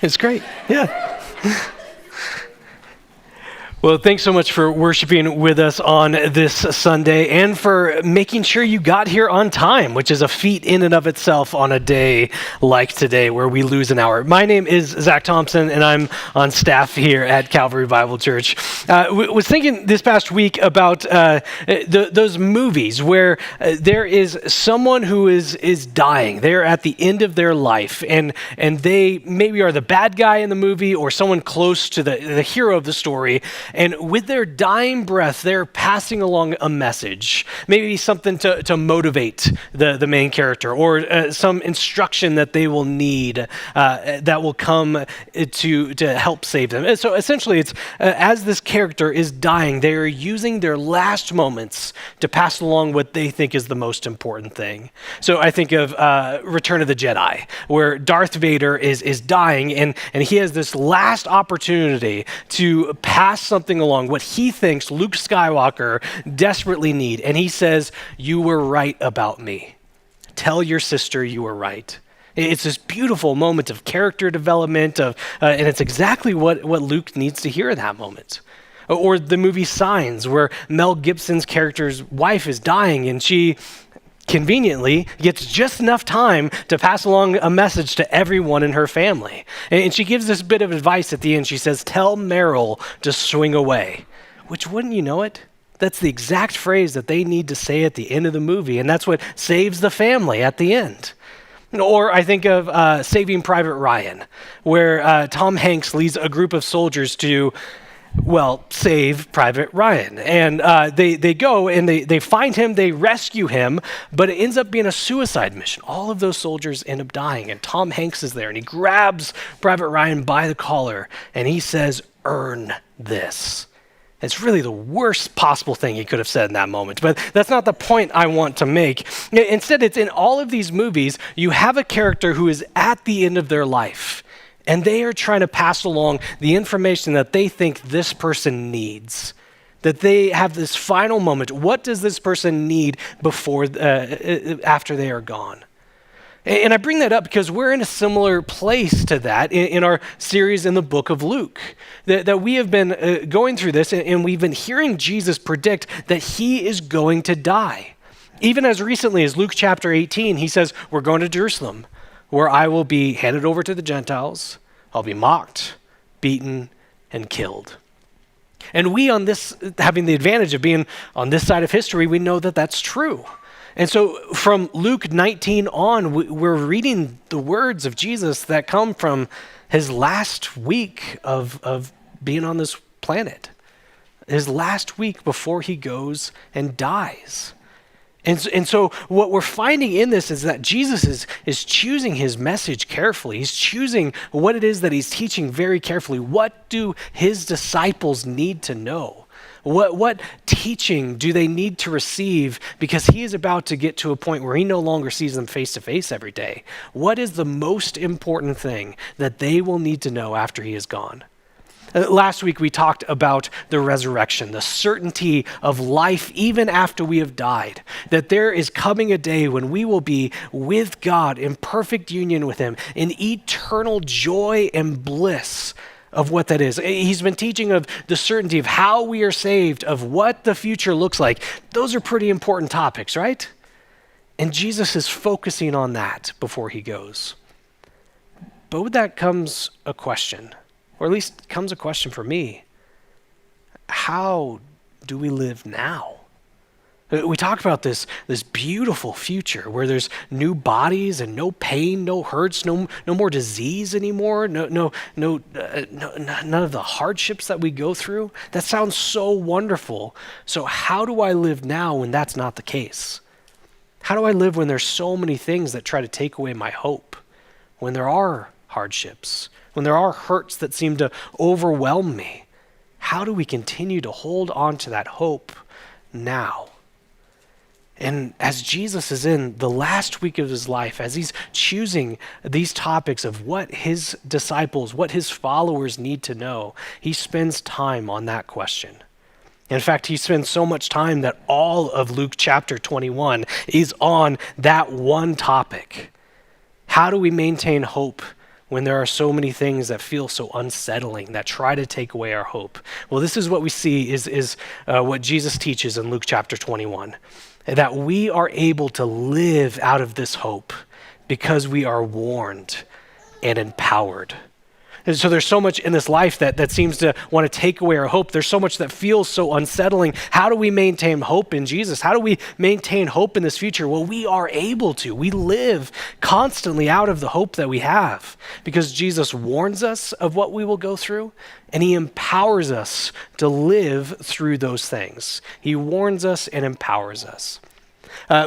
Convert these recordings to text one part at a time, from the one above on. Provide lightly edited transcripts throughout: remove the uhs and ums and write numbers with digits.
It's great. Yeah. Well, thanks so much for worshiping with us on this Sunday and for making sure you got here on time, which is a feat in and of itself on a day like today where we lose an hour. My name is Zack Thompson, and I'm on staff here at Calvary Bible Church. Was thinking this past week about those movies where there is someone who is dying. They're at the end of their life, and they maybe are the bad guy in the movie or someone close to the hero of the story. And with their dying breath, they're passing along a message, maybe something to motivate the main character, or some instruction that they will need that will come to help save them. And so essentially, it's as this character is dying, they are using their last moments to pass along what they think is the most important thing. So I think of Return of the Jedi, where Darth Vader is dying, and he has this last opportunity to pass something along, what he thinks Luke Skywalker desperately need. And he says, "You were right about me. Tell your sister you were right." It's this beautiful moment of character development, and it's exactly what Luke needs to hear in that moment. Or the movie Signs, where Mel Gibson's character's wife is dying, and she conveniently gets just enough time to pass along a message to everyone in her family. And she gives this bit of advice at the end. She says, "Tell Meryl to swing away," which, wouldn't you know it, that's the exact phrase that they need to say at the end of the movie. And that's what saves the family at the end. Or I think of Saving Private Ryan, where Tom Hanks leads a group of soldiers to save Private Ryan. And they go and they find him, they rescue him, but it ends up being a suicide mission. All of those soldiers end up dying, and Tom Hanks is there, and he grabs Private Ryan by the collar, and he says, "Earn this." It's really the worst possible thing he could have said in that moment, but that's not the point I want to make. Instead, it's in all of these movies, you have a character who is at the end of their life, and they are trying to pass along the information that they think this person needs, that they have this final moment. What does this person need after they are gone? And I bring that up because we're in a similar place to that in our series in the book of Luke, that we have been going through this, and we've been hearing Jesus predict that he is going to die. Even as recently as Luke chapter 18, he says, "We're going to Jerusalem, where I will be handed over to the Gentiles. I'll be mocked, beaten, and killed." And we on this, having the advantage of being on this side of history, we know that that's true. And so from Luke 19 on, we're reading the words of Jesus that come from his last week of being on this planet, his last week before he goes and dies. And so what we're finding in this is that Jesus is choosing his message carefully. He's choosing what it is that he's teaching very carefully. What do his disciples need to know? What teaching do they need to receive? Because he is about to get to a point where he no longer sees them face to face every day. What is the most important thing that they will need to know after he is gone? Last week we talked about the resurrection, the certainty of life even after we have died, that there is coming a day when we will be with God in perfect union with him, in eternal joy and bliss of what that is. He's been teaching of the certainty of how we are saved, of what the future looks like. Those are pretty important topics, right? And Jesus is focusing on that before he goes. But with that comes a question, or at least comes a question for me. How do we live now? We talk about this beautiful future where there's new bodies and no pain, no hurts, no more disease anymore, none of the hardships that we go through. That sounds so wonderful. So how do I live now when that's not the case? How do I live when there's so many things that try to take away my hope? When there are hardships, when there are hurts that seem to overwhelm me? How do we continue to hold on to that hope now? And as Jesus is in the last week of his life, as he's choosing these topics of what his disciples, what his followers need to know, he spends time on that question. In fact, he spends so much time that all of Luke chapter 21 is on that one topic. How do we maintain hope when there are so many things that feel so unsettling, that try to take away our hope? Well, this is what we see is what Jesus teaches in Luke chapter 21, that we are able to live out of this hope because we are warned and empowered. And so there's so much in this life that seems to want to take away our hope. There's so much that feels so unsettling. How do we maintain hope in Jesus? How do we maintain hope in this future? Well, we are able to. We live constantly out of the hope that we have because Jesus warns us of what we will go through, and he empowers us to live through those things. He warns us and empowers us.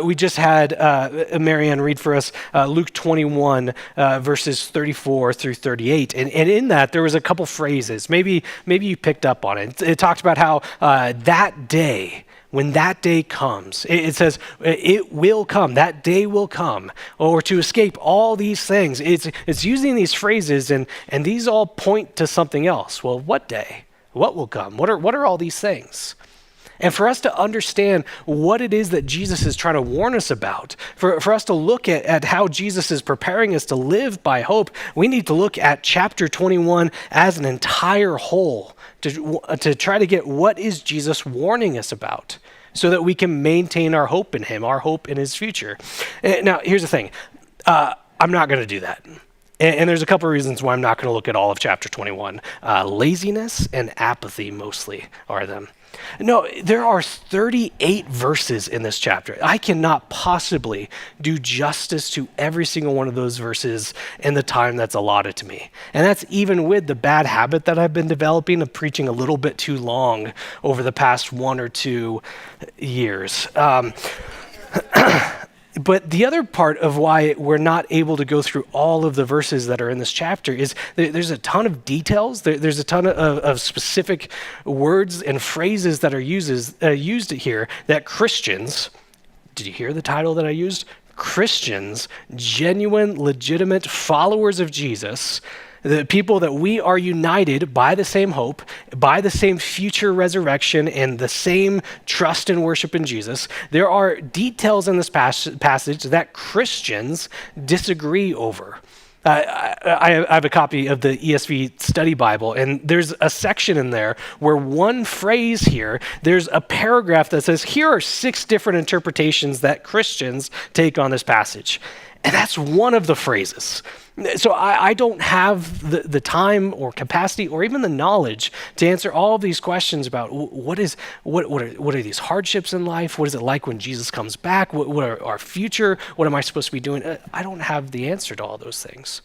We just had Marianne read for us Luke 21, verses 34 through 38. And in that, there was a couple phrases. Maybe you picked up on it. It talked about how that day, when that day comes, it says, it will come, that day will come, or to escape all these things. It's using these phrases, and these all point to something else. Well, what day? What will come? What are all these things? And for us to understand what it is that Jesus is trying to warn us about, for us to look at how Jesus is preparing us to live by hope, we need to look at chapter 21 as an entire whole to try to get what is Jesus warning us about so that we can maintain our hope in him, our hope in his future. Now, here's the thing. I'm not going to do that. And there's a couple of reasons why I'm not going to look at all of chapter 21. Laziness and apathy mostly are them. No, there are 38 verses in this chapter. I cannot possibly do justice to every single one of those verses in the time that's allotted to me. And that's even with the bad habit that I've been developing of preaching a little bit too long over the past 1 or 2 years. But the other part of why we're not able to go through all of the verses that are in this chapter is there's a ton of details. There's a ton of specific words and phrases that are used here that Christians, did you hear the title that I used? Christians, genuine, legitimate followers of Jesus, the people that we are united by the same hope, by the same future resurrection, and the same trust and worship in Jesus. There are details in this passage that Christians disagree over. I have a copy of the ESV Study Bible, and there's a section in there where one phrase here, there's a paragraph that says, here are 6 different interpretations that Christians take on this passage. And that's one of the phrases. So I don't have the time or capacity or even the knowledge to answer all of these questions about what are these hardships in life? What is it like when Jesus comes back? What are our future? What am I supposed to be doing? I don't have the answer to all those things.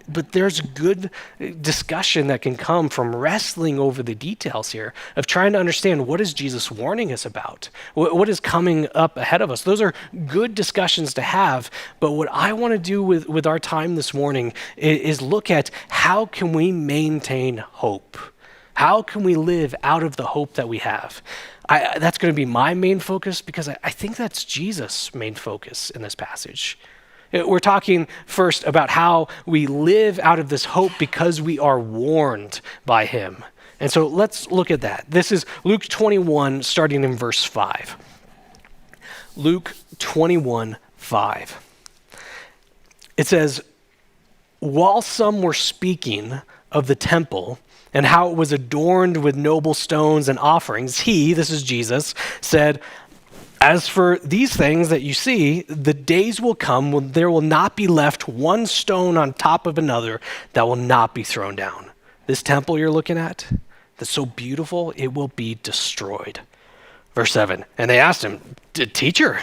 But there's good discussion that can come from wrestling over the details here of trying to understand what is Jesus warning us about? What is coming up ahead of us? Those are good discussions to have, but what I want to do with our time this morning is look at how can we maintain hope? How can we live out of the hope that we have? That's going to be my main focus because I think that's Jesus' main focus in this passage. We're talking first about how we live out of this hope because we are warned by him. And so let's look at that. This is Luke 21, starting in verse 5. Luke 21, 5. It says, while some were speaking of the temple and how it was adorned with noble stones and offerings, he, this is Jesus, said, as for these things that you see, the days will come when there will not be left one stone on top of another that will not be thrown down. This temple you're looking at, that's so beautiful, it will be destroyed. Verse 7, and they asked him, teacher,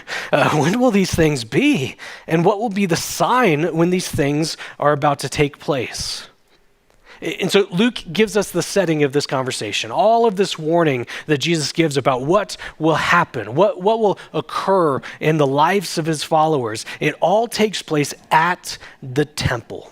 when will these things be? And what will be the sign when these things are about to take place? And so Luke gives us the setting of this conversation, all of this warning that Jesus gives about what will happen, what will occur in the lives of his followers. It all takes place at the temple.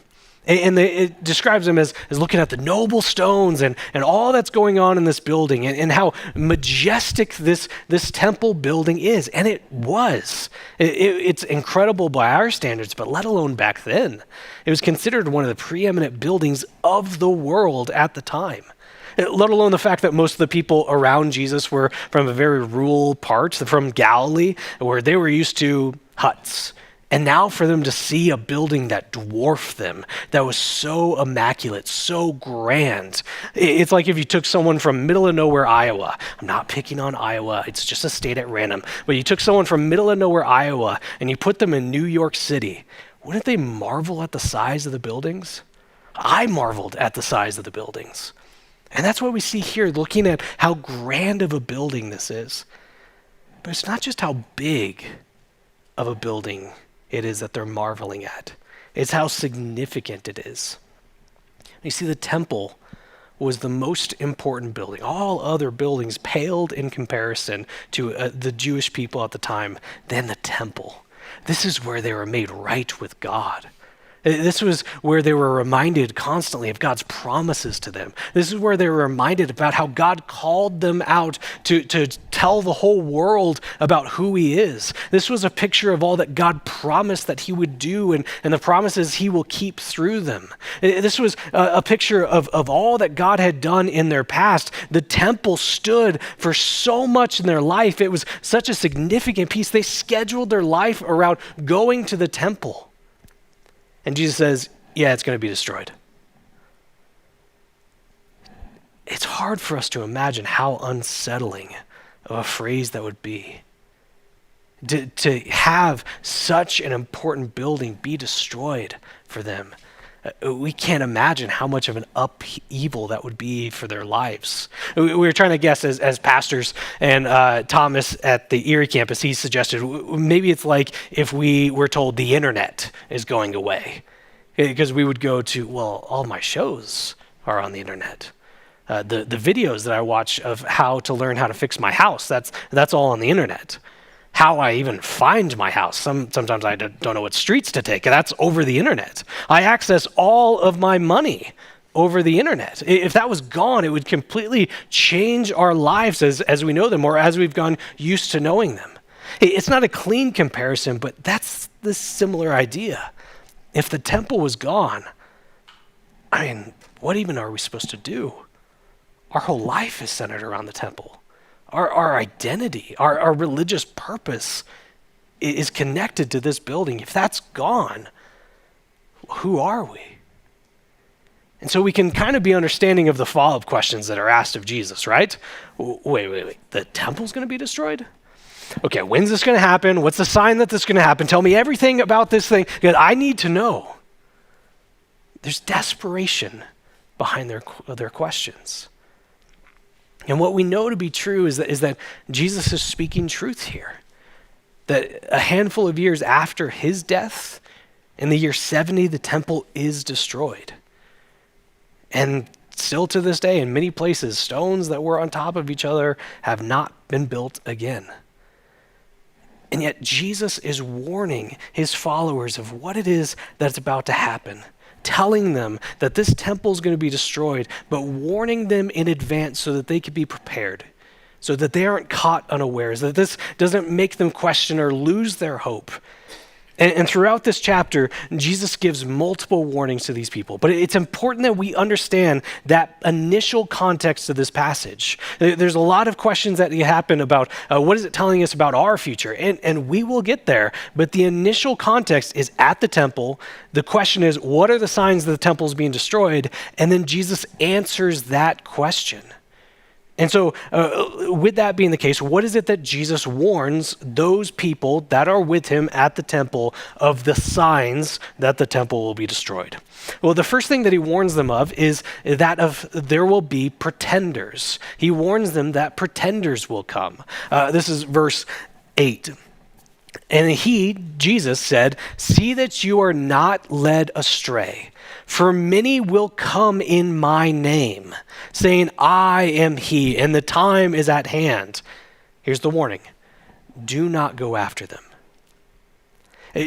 And it describes them as looking at the noble stones and all that's going on in this building and how majestic this temple building is. And it was. It's incredible by our standards, but let alone back then. It was considered one of the preeminent buildings of the world at the time. Let alone the fact that most of the people around Jesus were from a very rural part, from Galilee, where they were used to huts And now for them to see a building that dwarfed them, that was so immaculate, so grand. It's like if you took someone from middle of nowhere, Iowa. I'm not picking on Iowa, it's just a state at random. But you took someone from middle of nowhere, Iowa, and you put them in New York City. Wouldn't they marvel at the size of the buildings? I marveled at the size of the buildings. And that's what we see here, looking at how grand of a building this is. But it's not just how big of a building it is that they're marveling at. It's how significant it is. You see, the temple was the most important building. All other buildings paled in comparison to the Jewish people at the time than the temple. This is where they were made right with God. This was where they were reminded constantly of God's promises to them. This is where they were reminded about how God called them out to tell the whole world about who he is. This was a picture of all that God promised that he would do and the promises he will keep through them. This was a picture of all that God had done in their past. The temple stood for so much in their life. It was such a significant piece. They scheduled their life around going to the temple. And Jesus says, yeah, it's going to be destroyed. It's hard for us to imagine how unsettling of a phrase that would be. To have such an important building be destroyed for them. We can't imagine how much of an upheaval that would be for their lives. We were trying to guess as pastors, and Thomas at the Erie campus, he suggested maybe it's like if we were told the internet is going away. Because we would go to, well, all my shows are on the internet. The videos that I watch of how to learn how to fix my house, that's all on the internet. How I even find my house. Sometimes I don't know what streets to take. That's over the internet. I access all of my money over the internet. If that was gone, it would completely change our lives as we know them or as we've gone used to knowing them. It's not a clean comparison, but that's the similar idea. If the temple was gone, what even are we supposed to do? Our whole life is centered around the temple. Our identity, our religious purpose is connected to this building. If that's gone, who are we? And so we can kind of be understanding of the follow-up questions that are asked of Jesus, right? Wait. The temple's going to be destroyed? Okay, when's this going to happen? What's the sign that this is going to happen? Tell me everything about this thing that I need to know. There's desperation behind their questions. And what we know to be true is that Jesus is speaking truth here. That a handful of years after his death, in the year 70, the temple is destroyed. And still to this day, in many places, stones that were on top of each other have not been built again. And yet Jesus is warning his followers of what it is that's about to happen, telling them that this temple is going to be destroyed, but warning them in advance so that they could be prepared, so that they aren't caught unawares, that this doesn't make them question or lose their hope. And throughout this chapter, Jesus gives multiple warnings to these people. But it's important that we understand that initial context of this passage. There's a lot of questions that happen about what is it telling us about our future? And we will get there. But the initial context is at the temple. The question is, what are the signs that the temple is being destroyed? And then Jesus answers that question. And so with that being the case, what is it that Jesus warns those people that are with him at the temple of the signs that the temple will be destroyed? Well, the first thing that he warns them of is that of there will be pretenders. He warns them that pretenders will come. This is verse 8. And he, Jesus, said, "See that you are not led astray. For many will come in my name, saying, I am he, and the time is at hand." Here's the warning. Do not go after them.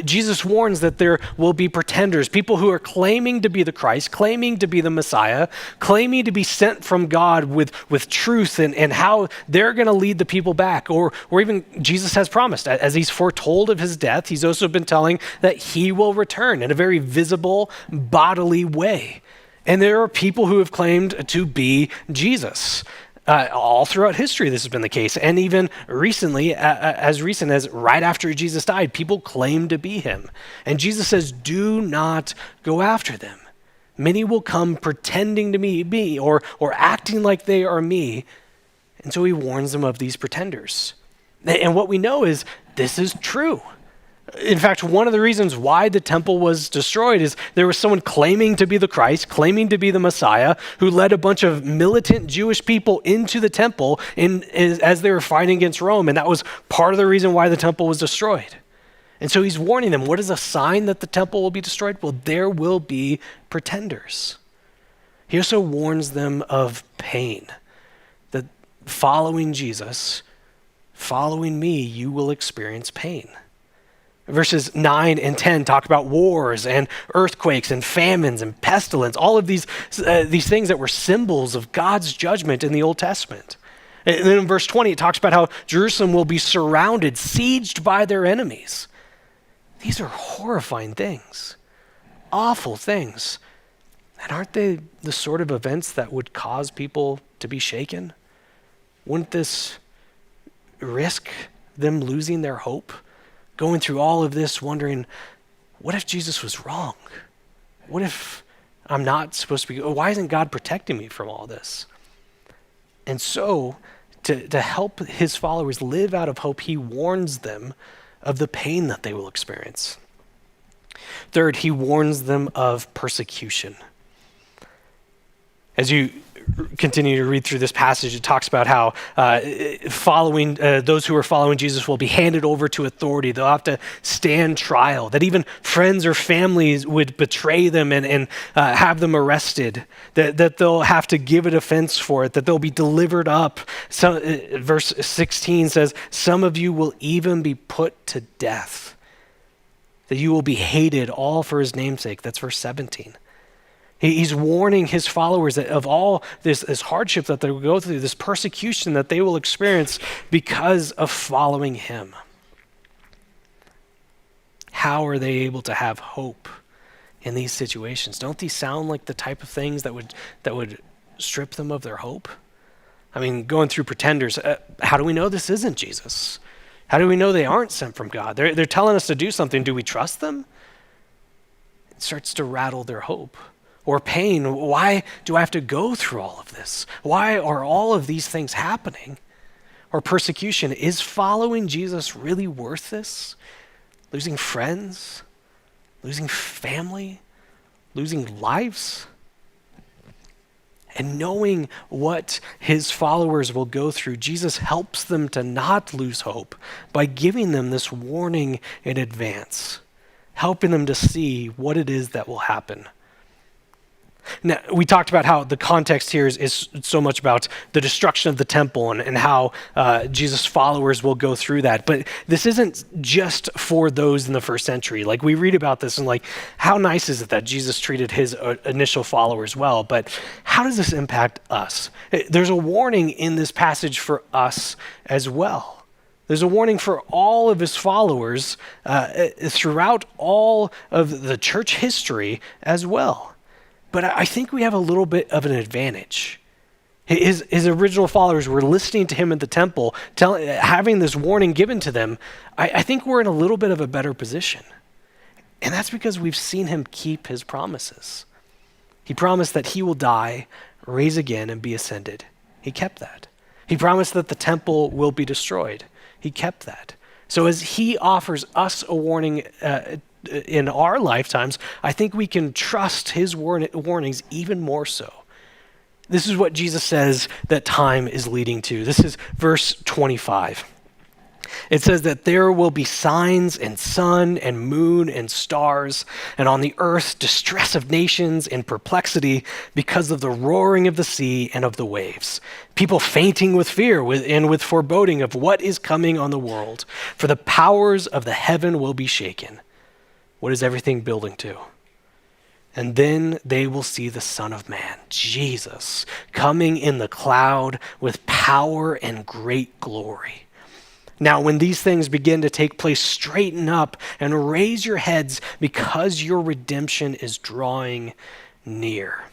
Jesus warns that there will be pretenders, people who are claiming to be the Christ, claiming to be the Messiah, claiming to be sent from God with truth and how they're going to lead the people back. Or even Jesus has promised, as he's foretold of his death, he's also been telling that he will return in a very visible, bodily way. And there are people who have claimed to be Jesus. All throughout history, this has been the case. And even recently, as recent as right after Jesus died, people claim to be him. And Jesus says, do not go after them. Many will come pretending to be me or acting like they are me. And so he warns them of these pretenders. And what we know is this is true. In fact, one of the reasons why the temple was destroyed is there was someone claiming to be the Christ, claiming to be the Messiah, who led a bunch of militant Jewish people into the temple as they were fighting against Rome. And that was part of the reason why the temple was destroyed. And so he's warning them, what is a sign that the temple will be destroyed? Well, there will be pretenders. He also warns them of pain, that following Jesus, following me, you will experience pain. Verses 9 and 10 talk about wars and earthquakes and famines and pestilence, all of these things that were symbols of God's judgment in the Old Testament. And then in verse 20, it talks about how Jerusalem will be surrounded, sieged by their enemies. These are horrifying things, awful things. And aren't they the sort of events that would cause people to be shaken? Wouldn't this risk them losing their hope? Going through all of this, wondering, what if Jesus was wrong? What if I'm not supposed to be? Why isn't God protecting me from all this? And so, to help his followers live out of hope, he warns them of the pain that they will experience. Third, he warns them of persecution. As you continue to read through this passage, it talks about how those who are following Jesus will be handed over to authority. They'll have to stand trial, that even friends or families would betray them and have them arrested, that they'll have to give a defense for it, that they'll be delivered up. Verse 16 says, some of you will even be put to death, that you will be hated all for his namesake. That's verse 17. He's warning his followers of all this hardship that they will go through, this persecution that they will experience because of following him. How are they able to have hope in these situations? Don't these sound like the type of things that would strip them of their hope? I mean, going through pretenders, how do we know this isn't Jesus? How do we know they aren't sent from God? They're telling us to do something. Do we trust them? It starts to rattle their hope. Or pain, why do I have to go through all of this? Why are all of these things happening? Or persecution, is following Jesus really worth this? Losing friends, losing family, losing lives? And knowing what his followers will go through, Jesus helps them to not lose hope by giving them this warning in advance, helping them to see what it is that will happen. Now, we talked about how the context here is so much about the destruction of the temple and how Jesus' followers will go through that. But this isn't just for those in the first century. Like, we read about this and like, how nice is it that Jesus treated his initial followers well? But how does this impact us? There's a warning in this passage for us as well. There's a warning for all of his followers throughout all of the church history as well. But I think we have a little bit of an advantage. His original followers were listening to him at the temple, having this warning given to them. I think we're in a little bit of a better position. And that's because we've seen him keep his promises. He promised that he will die, rise again, and be ascended. He kept that. He promised that the temple will be destroyed. He kept that. So as he offers us a warning in our lifetimes, I think we can trust his warnings even more so. This is what Jesus says that time is leading to. This is verse 25. It says that there will be signs in sun and moon and stars, and on the earth distress of nations and perplexity because of the roaring of the sea and of the waves. People fainting with fear and with foreboding of what is coming on the world. For the powers of the heaven will be shaken. What is everything building to? And then they will see the Son of Man, Jesus, coming in the cloud with power and great glory. Now, when these things begin to take place, straighten up and raise your heads because your redemption is drawing near.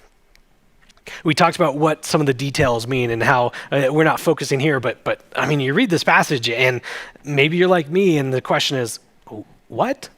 We talked about what some of the details mean and how we're not focusing here, but I mean, you read this passage and maybe you're like me and the question is, what?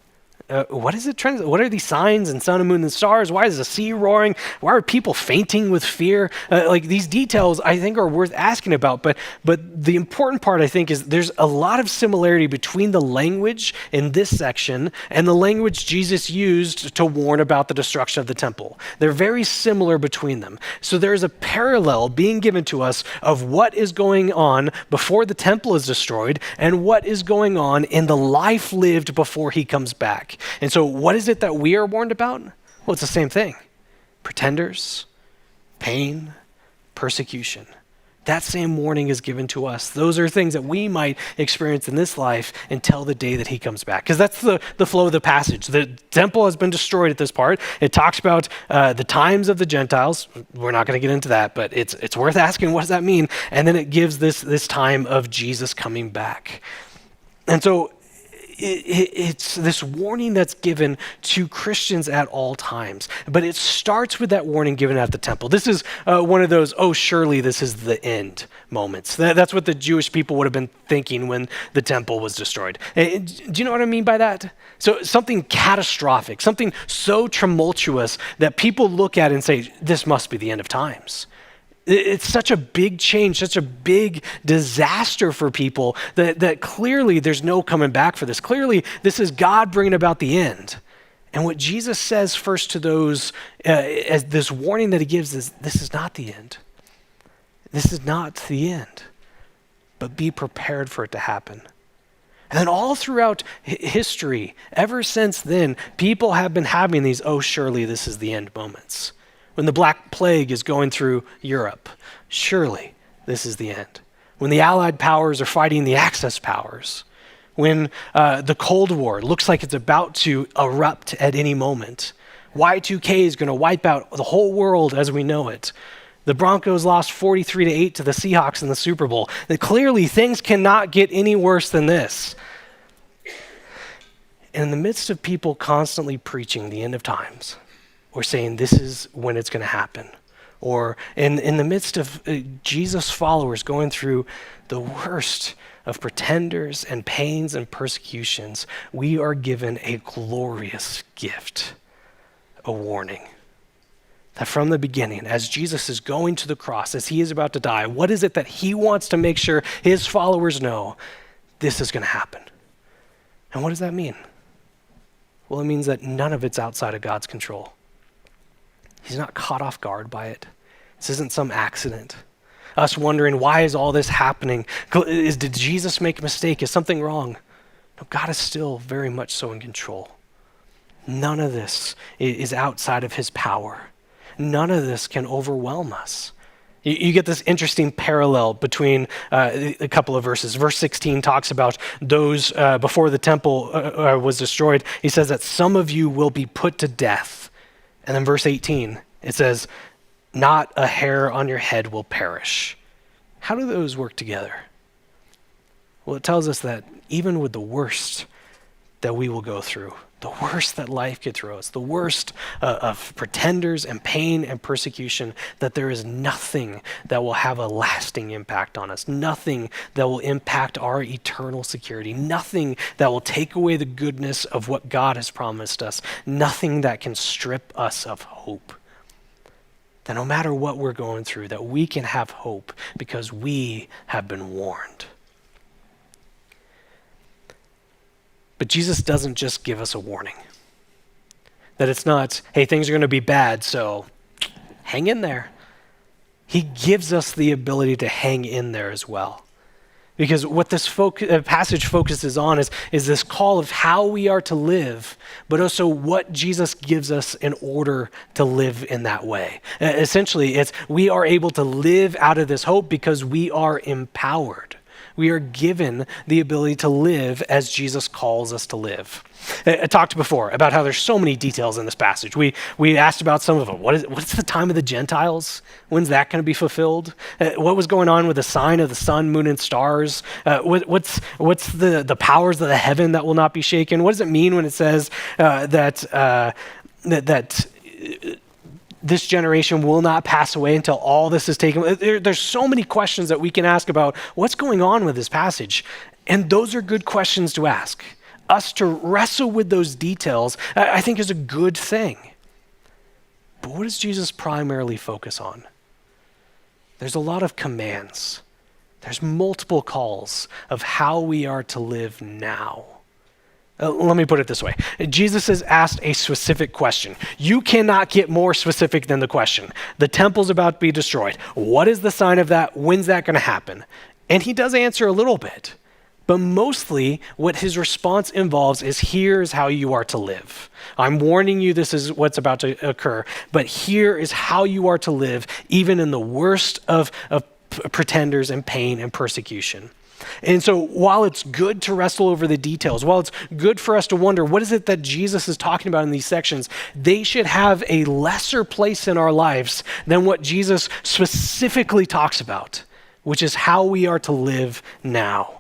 What is it? What are these signs and sun and moon and stars? Why is the sea roaring? Why are people fainting with fear? Like these details, I think, are worth asking about. But the important part, I think, is there's a lot of similarity between the language in this section and the language Jesus used to warn about the destruction of the temple. They're very similar between them. So there's a parallel being given to us of what is going on before the temple is destroyed and what is going on in the life lived before he comes back. And so what is it that we are warned about? Well, it's the same thing. Pretenders, pain, persecution. That same warning is given to us. Those are things that we might experience in this life until the day that he comes back. Because that's the flow of the passage. The temple has been destroyed at this part. It talks about the times of the Gentiles. We're not going to get into that, but it's worth asking, what does that mean? And then it gives this time of Jesus coming back. And so it's this warning that's given to Christians at all times, but it starts with that warning given at the temple. This is one of those, oh, surely this is the end moments. That's what the Jewish people would have been thinking when the temple was destroyed. Do you know what I mean by that? So something catastrophic, something so tumultuous that people look at and say, this must be the end of times. It's such a big change, such a big disaster for people that clearly there's no coming back for this. Clearly, this is God bringing about the end. And what Jesus says first to those, as this warning that he gives is, this is not the end. This is not the end, but be prepared for it to happen. And then all throughout history, ever since then, people have been having these, oh, surely this is the end moments. When the Black Plague is going through Europe, surely this is the end. When the Allied powers are fighting the Axis powers, when the Cold War looks like it's about to erupt at any moment, Y2K is going to wipe out the whole world as we know it. The Broncos lost 43-8 to the Seahawks in the Super Bowl. And clearly, things cannot get any worse than this. And in the midst of people constantly preaching the end of times, or saying this is when it's going to happen, or in the midst of Jesus' followers going through the worst of pretenders and pains and persecutions, we are given a glorious gift, a warning. That from the beginning, as Jesus is going to the cross, as he is about to die, what is it that he wants to make sure his followers know? This is going to happen. And what does that mean? Well, it means that none of it's outside of God's control. He's not caught off guard by it. This isn't some accident. Us wondering, why is all this happening? Did Jesus make a mistake? Is something wrong? No, God is still very much so in control. None of this is outside of his power. None of this can overwhelm us. You get this interesting parallel between a couple of verses. Verse 16 talks about those before the temple was destroyed. He says that some of you will be put to death. And then verse 18, it says, not a hair on your head will perish. How do those work together? Well, it tells us that even with the worst that we will go through, the worst that life could throw us, the worst of pretenders and pain and persecution, that there is nothing that will have a lasting impact on us, nothing that will impact our eternal security, nothing that will take away the goodness of what God has promised us, nothing that can strip us of hope. That no matter what we're going through, that we can have hope because we have been warned. But Jesus doesn't just give us a warning. That it's not, hey, things are going to be bad, so hang in there. He gives us the ability to hang in there as well. Because what this passage focuses on is this call of how we are to live, but also what Jesus gives us in order to live in that way. Essentially, it's we are able to live out of this hope because we are empowered. We are given the ability to live as Jesus calls us to live. I talked before about how there's so many details in this passage. We asked about some of them. What's the time of the Gentiles? When's that going to be fulfilled? What was going on with the sign of the sun, moon, and stars? What's the powers of the heaven that will not be shaken? What does it mean when it says that this generation will not pass away until all this is taken. There's so many questions that we can ask about what's going on with this passage. And those are good questions to ask. Us to wrestle with those details, I think, is a good thing. But what does Jesus primarily focus on? There's a lot of commands. There's multiple calls of how we are to live now. Let me put it this way. Jesus has asked a specific question. You cannot get more specific than the question. The temple's about to be destroyed. What is the sign of that? When's that going to happen? And he does answer a little bit. But mostly what his response involves is, here's how you are to live. I'm warning you, this is what's about to occur. But here is how you are to live, even in the worst of pretenders and pain and persecution. And so while it's good to wrestle over the details, while it's good for us to wonder what is it that Jesus is talking about in these sections, they should have a lesser place in our lives than what Jesus specifically talks about, which is how we are to live now.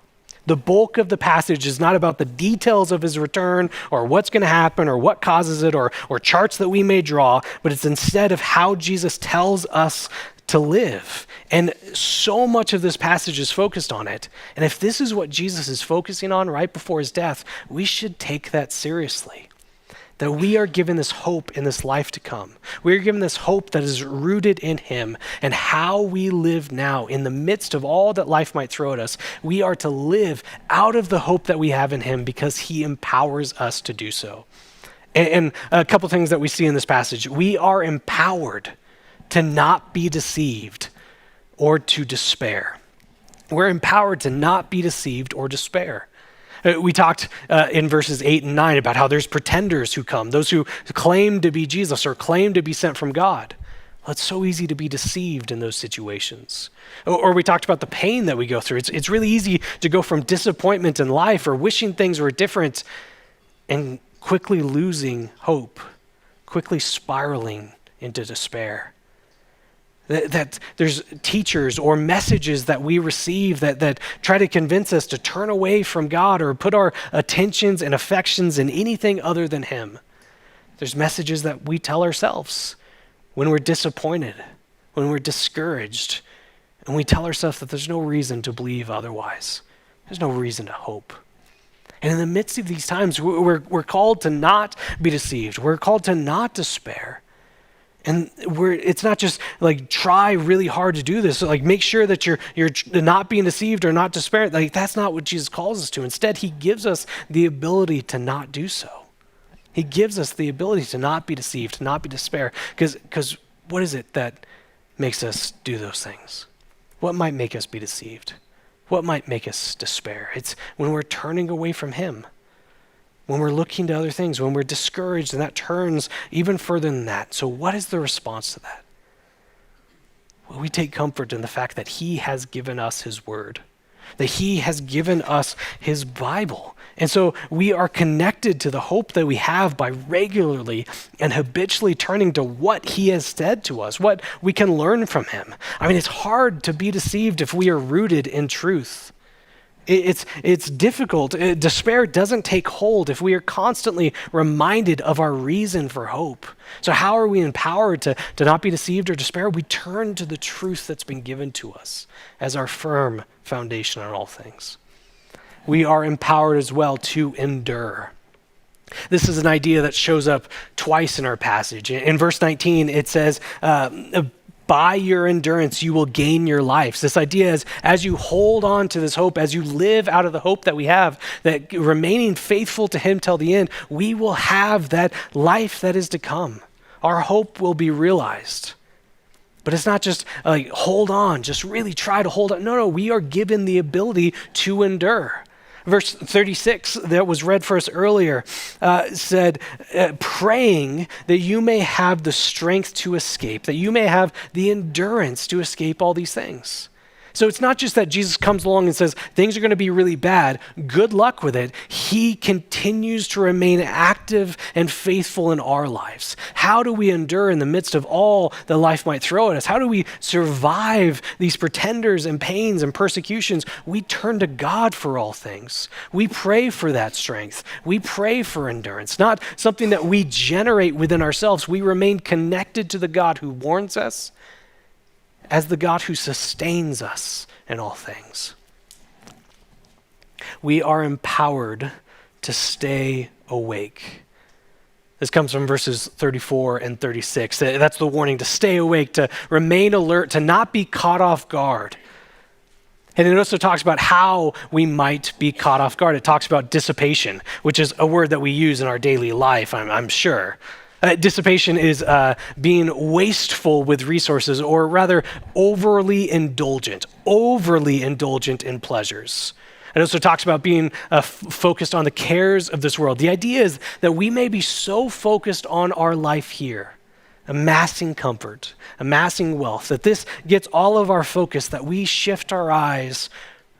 The bulk of the passage is not about the details of his return or what's going to happen or what causes it or charts that we may draw, but it's instead of how Jesus tells us to live. And so much of this passage is focused on it. And if this is what Jesus is focusing on right before his death, we should take that seriously. That we are given this hope in this life to come. We are given this hope that is rooted in him, and how we live now in the midst of all that life might throw at us. We are to live out of the hope that we have in him because he empowers us to do so. And a couple things that we see in this passage. We are empowered to not be deceived or to despair. We're empowered to not be deceived or despair. We talked in verses 8 and 9 about how there's pretenders who come, those who claim to be Jesus or claim to be sent from God. Well, it's so easy to be deceived in those situations. Or we talked about the pain that we go through. It's really easy to go from disappointment in life or wishing things were different and quickly losing hope, quickly spiraling into despair. That there's teachers or messages that we receive that try to convince us to turn away from God or put our attentions and affections in anything other than him. There's messages that we tell ourselves when we're disappointed, when we're discouraged, and we tell ourselves that there's no reason to believe otherwise. There's no reason to hope. And in the midst of these times, we're called to not be deceived. We're called to not despair. And it's not just like try really hard to do this. Like make sure that you're not being deceived or not despairing. Like that's not what Jesus calls us to. Instead, he gives us the ability to not do so. He gives us the ability to not be deceived, to not be despair. Because what is it that makes us do those things? What might make us be deceived? What might make us despair? It's when we're turning away from him. When we're looking to other things, when we're discouraged, and that turns even further than that. So what is the response to that? Well, we take comfort in the fact that he has given us his word, that he has given us his Bible. And so we are connected to the hope that we have by regularly and habitually turning to what he has said to us, what we can learn from him. I mean, it's hard to be deceived if we are rooted in truth. It's difficult. Despair doesn't take hold if we are constantly reminded of our reason for hope. So how are we empowered to not be deceived or despair? We turn to the truth that's been given to us as our firm foundation on all things. We are empowered as well to endure. This is an idea that shows up twice in our passage. In verse 19, it says, by your endurance, you will gain your lives. This idea is as you hold on to this hope, as you live out of the hope that we have, that remaining faithful to him till the end, we will have that life that is to come. Our hope will be realized. But it's not just like, hold on, just really try to hold on. No, we are given the ability to endure. Verse 36 that was read for us earlier said, praying that you may have the strength to escape, that you may have the endurance to escape all these things. So it's not just that Jesus comes along and says, things are going to be really bad, good luck with it. He continues to remain active and faithful in our lives. How do we endure in the midst of all that life might throw at us? How do we survive these pretenders and pains and persecutions? We turn to God for all things. We pray for that strength. We pray for endurance, not something that we generate within ourselves. We remain connected to the God who warns us, as the God who sustains us in all things. We are empowered to stay awake. This comes from verses 34 and 36. That's the warning, to stay awake, to remain alert, to not be caught off guard. And it also talks about how we might be caught off guard. It talks about dissipation, which is a word that we use in our daily life, I'm sure. Dissipation is being wasteful with resources, or rather overly indulgent in pleasures. It also talks about being focused on the cares of this world. The idea is that we may be so focused on our life here, amassing comfort, amassing wealth, that this gets all of our focus, that we shift our eyes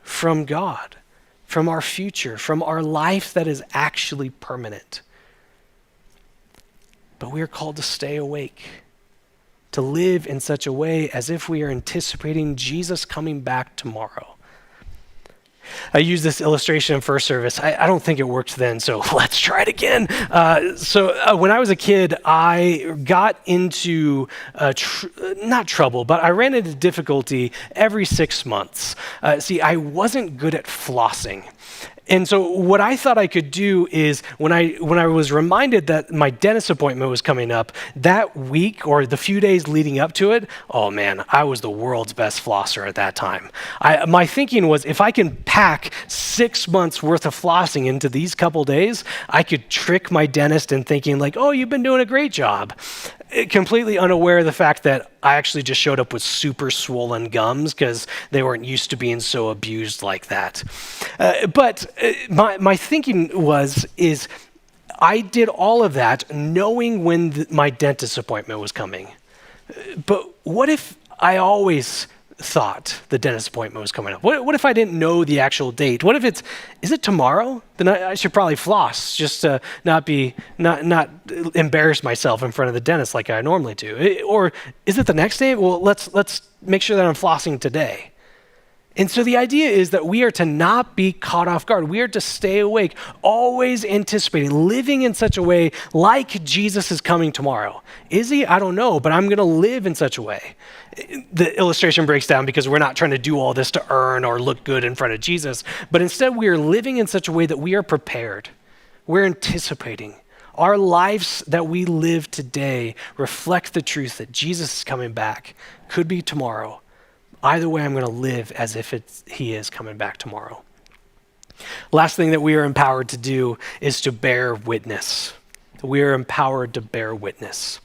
from God, from our future, from our life that is actually permanent. But we are called to stay awake, to live in such a way as if we are anticipating Jesus coming back tomorrow. I used this illustration in first service. I don't think it worked then, so let's try it again. When I was a kid, I got into, not trouble, but I ran into difficulty every 6 months. I wasn't good at flossing. And so what I thought I could do is when I was reminded that my dentist appointment was coming up, that week or the few days leading up to it, oh man, I was the world's best flosser at that time. My thinking was, if I can pack 6 months worth of flossing into these couple days, I could trick my dentist in thinking like, oh, you've been doing a great job. Completely unaware of the fact that I actually just showed up with super swollen gums because they weren't used to being so abused like that. But my thinking is I did all of that knowing when my dentist appointment was coming. But what if I always thought the dentist appointment was coming up? What if I didn't know the actual date? What if is it tomorrow? Then I should probably floss just to not embarrass myself in front of the dentist like I normally do. Or is it the next day? Well, let's make sure that I'm flossing today. And so the idea is that we are to not be caught off guard. We are to stay awake, always anticipating, living in such a way like Jesus is coming tomorrow. Is he? I don't know, but I'm going to live in such a way. The illustration breaks down because we're not trying to do all this to earn or look good in front of Jesus, but instead we are living in such a way that we are prepared. We're anticipating. Our lives that we live today reflect the truth that Jesus is coming back. Could be tomorrow. Either way, I'm going to live as if he is coming back tomorrow. Last thing that we are empowered to do is to bear witness. We are empowered to bear witness.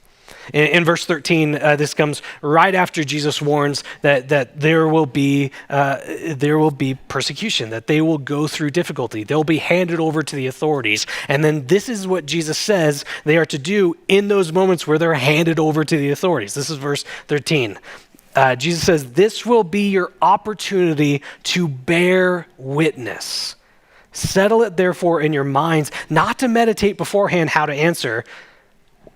In verse 13, this comes right after Jesus warns that there will be persecution, that they will go through difficulty. They'll be handed over to the authorities. And then this is what Jesus says they are to do in those moments where they're handed over to the authorities. This is verse 13. Jesus says, this will be your opportunity to bear witness. Settle it, therefore, in your minds, not to meditate beforehand how to answer.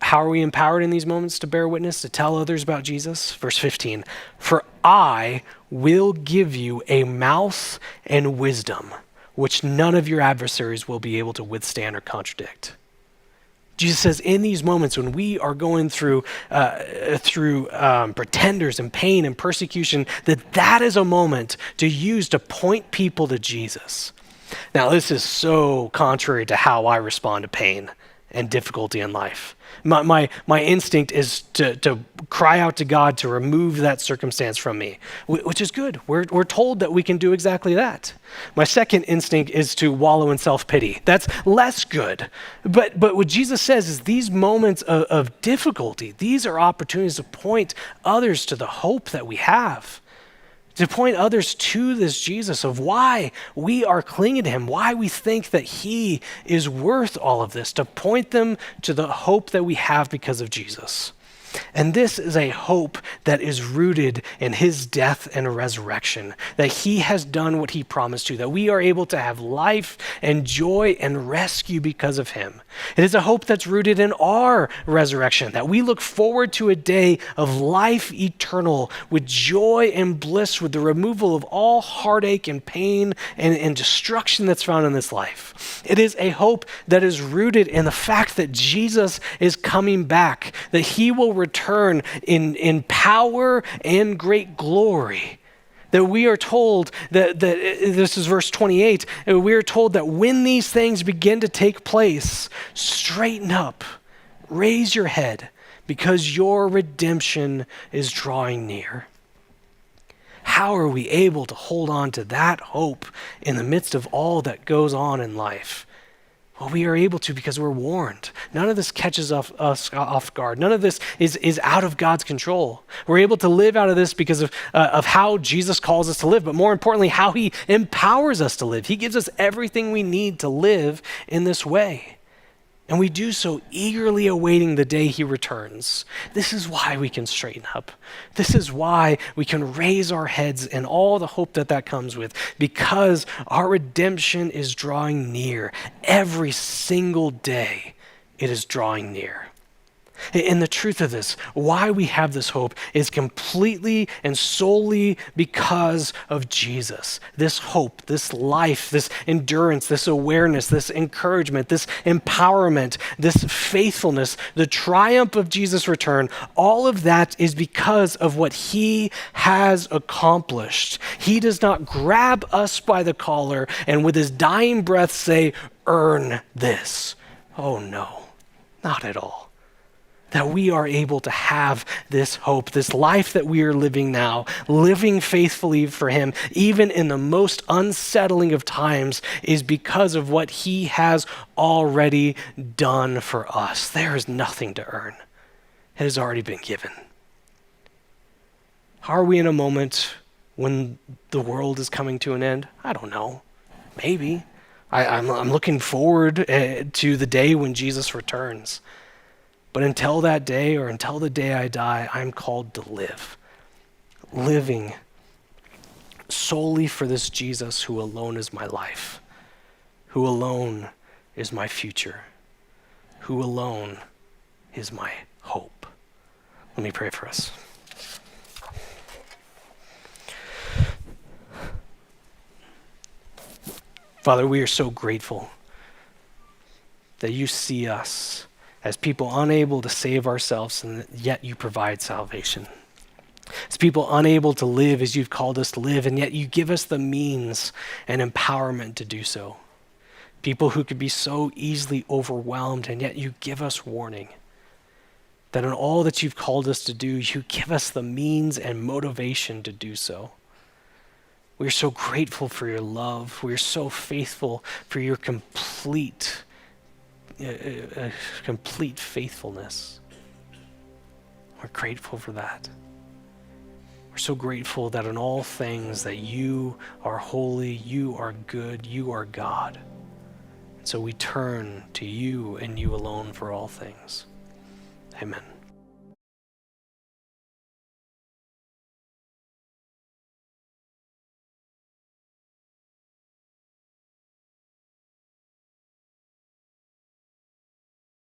How are we empowered in these moments to bear witness, to tell others about Jesus? Verse 15, for I will give you a mouth and wisdom, which none of your adversaries will be able to withstand or contradict. Jesus says in these moments when we are going through pretenders and pain and persecution, that is a moment to use to point people to Jesus. Now, this is so contrary to how I respond to pain and difficulty in life. My instinct is to cry out to God to remove that circumstance from me, which is good. We're told that we can do exactly that. My second instinct is to wallow in self-pity. That's less good. But what Jesus says is these moments of difficulty, these are opportunities to point others to the hope that we have, to point others to this Jesus of why we are clinging to him, why we think that he is worth all of this, to point them to the hope that we have because of Jesus. And this is a hope that is rooted in his death and resurrection, that he has done what he promised to, that we are able to have life and joy and rescue because of him. It is a hope that's rooted in our resurrection, that we look forward to a day of life eternal with joy and bliss, with the removal of all heartache and pain and destruction that's found in this life. It is a hope that is rooted in the fact that Jesus is coming back, that he will return in power and great glory. That we are told that this is verse 28, we are told that when these things begin to take place, straighten up, raise your head, because your redemption is drawing near. How are we able to hold on to that hope in the midst of all that goes on in life? Well, we are able to because we're warned. None of this catches us off guard. None of this is out of God's control. We're able to live out of this because of how Jesus calls us to live, but more importantly, how he empowers us to live. He gives us everything we need to live in this way. And we do so eagerly awaiting the day he returns. This is why we can straighten up. This is why we can raise our heads and all the hope that comes with, because our redemption is drawing near. Every single day it is drawing near. And the truth of this, why we have this hope, is completely and solely because of Jesus. This hope, this life, this endurance, this awareness, this encouragement, this empowerment, this faithfulness, the triumph of Jesus' return, all of that is because of what he has accomplished. He does not grab us by the collar and with his dying breath say, "Earn this." Oh no, not at all. That we are able to have this hope, this life that we are living now, living faithfully for him, even in the most unsettling of times, is because of what he has already done for us. There is nothing to earn. It has already been given. Are we in a moment when the world is coming to an end? I don't know. Maybe. I'm looking forward to the day when Jesus returns. But until that day, or until the day I die, I'm called to live. Living solely for this Jesus who alone is my life, who alone is my future, who alone is my hope. Let me pray for us. Father, we are so grateful that you see us as people unable to save ourselves, and yet you provide salvation. As people unable to live as you've called us to live, and yet you give us the means and empowerment to do so. People who could be so easily overwhelmed, and yet you give us warning. That in all that you've called us to do, you give us the means and motivation to do so. We're so grateful for your love. We're so faithful for your complete faithfulness. We're grateful for that. We're so grateful that in all things that you are holy, you are good, you are God. And so we turn to you and you alone for all things. Amen.